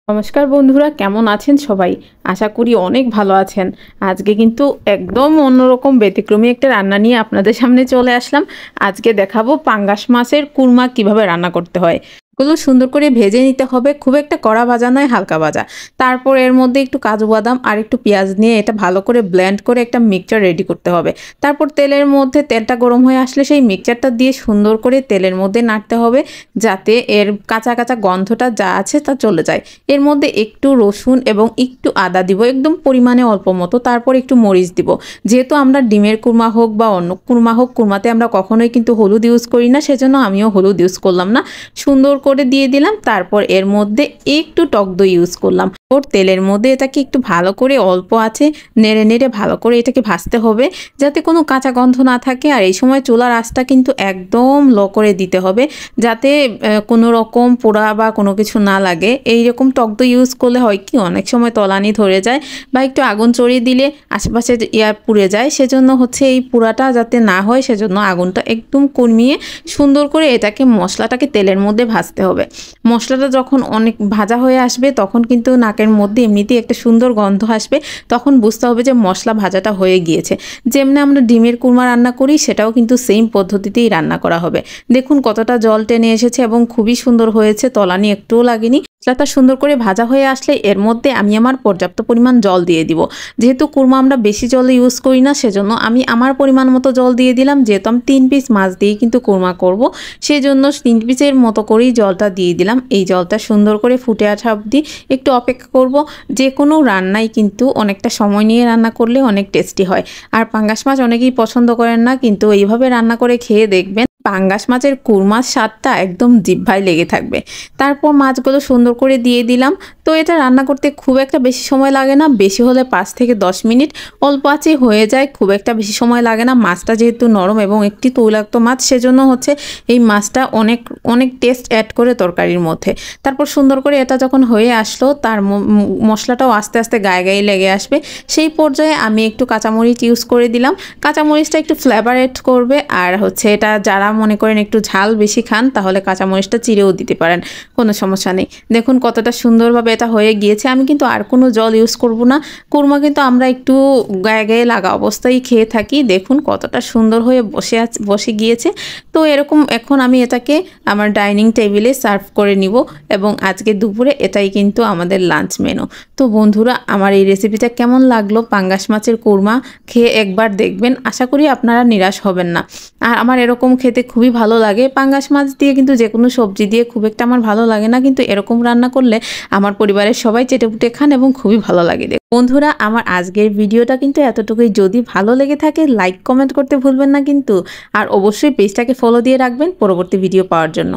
নমস্কার বন্ধুরা, কেমন আছেন সবাই? আশা করি অনেক ভালো আছেন। আজকে কিন্তু একদম অন্যরকম ব্যতিক্রমী একটা রান্না নিয়ে আপনাদের সামনে চলে আসলাম। আজকে দেখাবো পাঙ্গাস মাছের কুরমা কিভাবে রান্না করতে হয়। এগুলো সুন্দর করে ভেজে নিতে হবে, খুব একটা কড়া ভাজা নয়, হালকা ভাজা। তারপর এর মধ্যে একটু কাজু বাদাম আর একটু পেঁয়াজ নিয়ে এটা ভালো করে ব্লেন্ড করে একটা মিক্সচার রেডি করতে হবে। তারপর তেলের মধ্যে তেলটা গরম হয়ে আসলে সেই মিক্সচারটা দিয়ে সুন্দর করে তেলের মধ্যে নাড়তে হবে, যাতে এর কাঁচা কাঁচা গন্ধটা যা আছে তা চলে যায়। এর মধ্যে একটু রসুন এবং একটু আদা দিব, একদম পরিমাণে অল্প মতো। তারপর একটু মরিচ দিব। যেহেতু আমরা ডিমের কুরমা হোক বা অন্য কুরমা হোক, কুরমাতে আমরা কখনোই কিন্তু হলুদ ইউজ করি না, সেজন্য আমিও হলুদ ইউজ করলাম না। সুন্দর করে দিয়ে দিলাম। তারপর এর মধ্যে একটু টক দই ইউজ করলাম। ওর তেলের মধ্যে এটাকে একটু ভালো করে অল্প আছে নেড়ে নেড়ে ভালো করে এটাকে ভাজতে হবে, যাতে কোনো কাঁচা গন্ধ না থাকে। আর এই সময় চুলার আঁচটা কিন্তু একদম লো করে দিতে হবে, যাতে কোনো রকম পোড়া বা কোনো কিছু না লাগে। এইরকম টক দই ইউজ করলে হয় কি, অনেক সময় তলানি ধরে যায় বা একটু আগুন চড়িয়ে দিলে আশেপাশে পুড়ে যায়। সেজন্য হচ্ছে এই পোড়াটা যাতে না হয়, সেজন্য আগুনটা একদম কমিয়ে সুন্দর করে এটাকে মশলাটাকে তেলের মধ্যে ভাজতে হবে। মশলাটা যখন অনেক ভাজা হয়ে আসবে, তখন কিন্তু নাকের মধ্যে এমনিতেই একটা সুন্দর গন্ধ আসবে। তখন বুঝতে হবে যে মশলা ভাজাটা হয়ে গিয়েছে। যেমনি আমরা ডিমের কুরমা রান্না করি, সেটাও কিন্তু সেম পদ্ধতিতেই রান্না করা হবে। দেখুন কতটা জল টেনে এসেছে এবং খুবই সুন্দর হয়েছে, তলানি একটুও লাগেনি। মশলাটা সুন্দর করে ভাজা হয়ে আসলে এর মধ্যে আমি আমার পর্যাপ্ত পরিমাণ জল দিয়ে দিব। যেহেতু কুরমা আমরা বেশি জল ইউজ করি না, সেজন্য আমি আমার পরিমাণ মতো জল দিয়ে দিলাম। যেহেতু আমি 3 পিস মাছ দিয়ে কিন্তু কুরমা করব, সেজন্য 3 পিসের মতো করেই জলটা দিয়ে দিলাম। এই জলটা সুন্দর করে ফুটে আসা অবধি একটু অপেক্ষা করব। যে কোনো রান্নাই কিন্তু অনেকটা সময় নিয়ে রান্না করলে অনেক টেস্টি হয়। আর পাঙ্গাস মাছ অনেকেই পছন্দ করেন না, কিন্তু এইভাবে রান্না করে খেয়ে দেখবেন পাঙ্গাস মাছের কুরমার স্বাদটা একদম জিহ্বায় লেগে থাকবে। তারপর মাছগুলো সুন্দর করে দিয়ে দিলাম। তো এটা রান্না করতে খুব একটা বেশি সময় লাগে না, বেশি হলে 5 থেকে 10 মিনিট, অল্প আঁচে হয়ে যায়, খুব একটা বেশি সময় লাগে না। মাছটা যেহেতু নরম এবং একটি তৈলাক্ত মাছ, সেজন্য হচ্ছে এই মাছটা অনেক অনেক টেস্ট অ্যাড করে তরকারির মধ্যে। তারপর সুন্দর করে এটা যখন হয়ে আসলো, তার মশলাটাও আস্তে আস্তে গায়ে গায়ে লেগে আসবে। সেই পর্যায়ে আমি একটু কাঁচামরিচ ইউজ করে দিলাম। কাঁচামরিচটা একটু ফ্লেভার অ্যাড করবে। আর হচ্ছে এটা যারা মনে করেন একটু ঝাল বেশি খান, তাহলে কাঁচামরিচটা চিড়েও দিতে পারেন, কোনো সমস্যা নেই। দেখুন কতটা সুন্দরভাবে এটা হয়ে গিয়েছে। আমি কিন্তু আর কোনো জল ইউজ করব না। কুরমা কিন্তু আমরা একটু গায়ে গায়ে লাগা অবস্থায় খেয়ে থাকি। দেখুন কতটা সুন্দর হয়ে বসে গিয়েছে। তো এরকম এখন আমি এটাকে আমার ডাইনিং টেবিলে সার্ভ করে নিব, এবং আজকে দুপুরে এটাই কিন্তু আমাদের লাঞ্চ মেনু। তো বন্ধুরা, আমার এই রেসিপিটা কেমন লাগলো? পাঙ্গাস মাছের কুরমা খেয়ে একবার দেখবেন, আশা করি আপনারা নিরাশ হবেন না। আর আমার এরকম খেতে খুবই ভালো লাগে। পাঙ্গাস মাছ দিয়ে কিন্তু যে কোনো সবজি দিয়ে খুব একটা আমার ভালো লাগে না, কিন্তু এরকম রান্না করলে আমার পরিবারের সবাই চেটেপুটে খান এবং খুবই ভালো লাগে। বন্ধুরা, আমার আজকের ভিডিওটা কিন্তু এতটুকুই। যদি ভালো লেগে থাকে লাইক কমেন্ট করতে ভুলবেন না কিন্তু। আর অবশ্যই পেজটাকে ফলো দিয়ে রাখবেন পরবর্তী ভিডিও পাওয়ার জন্য।